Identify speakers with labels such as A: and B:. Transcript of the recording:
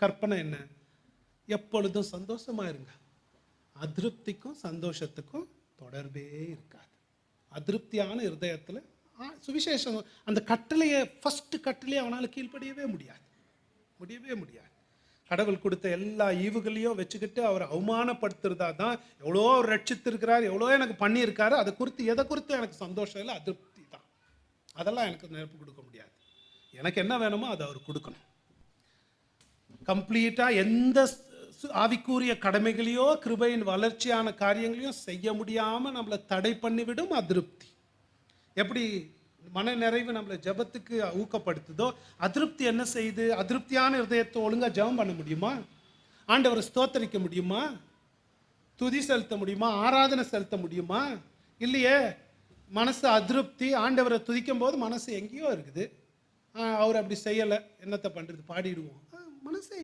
A: கற்பனை என்ன? எப்பொழுதும் சந்தோஷமா இருங்க. அதிருப்திக்கும் சந்தோஷத்துக்கும் தொடர்பே இருக்காது. அதிருப்தியான இருதயத்தில் சுவிசேஷம் அந்த கட்டளையை ஃபர்ஸ்ட் கட்டளையை அவனால் கீழ்ப்படியவே முடியாது, முடியவே முடியாது. கடவுள் கொடுத்த எல்லா ஈவுகளையும் வச்சுக்கிட்டு அவர் அவமானப்படுத்துறதா தான். எவ்வளோ அவர் ரட்சித்திருக்கிறார், எவ்வளோ எனக்கு பண்ணியிருக்காரு, அதை குறித்து எதை குறித்து எனக்கு சந்தோஷம் இல்லை, அதிருப்தி தான். அதெல்லாம் எனக்கு நிரப்பு கொடுக்க முடியாது. எனக்கு என்ன வேணுமோ அதை அவர் கொடுக்கணும். கம்ப்ளீட்டாக எந்த ஆவிக்குரிய கடமைகளையோ கிருபையின் வளர்ச்சியான காரியங்களையும் செய்ய முடியாமல் நம்மளை தடை பண்ணிவிடும் அதிருப்தி. எப்படி மன நிறைவு நம்மளை ஜபத்துக்கு ஊக்கப்படுத்துதோ, அதிருப்தி என்ன செய்யுது? அதிருப்தியான இருதயத்தை ஒழுங்காக ஜபம் பண்ண முடியுமா? ஆண்டவரை ஸ்தோத்தரிக்க முடியுமா? துதி செலுத்த முடியுமா? ஆராதனை செலுத்த முடியுமா? இல்லையே. மனசு அதிருப்தி. ஆண்டவரை துதிக்கும் போது மனசு எங்கேயோ இருக்குது. அவர் அப்படி செய்யலை, என்னத்தை பண்ணுறது, பாடிடுவோம். மனசு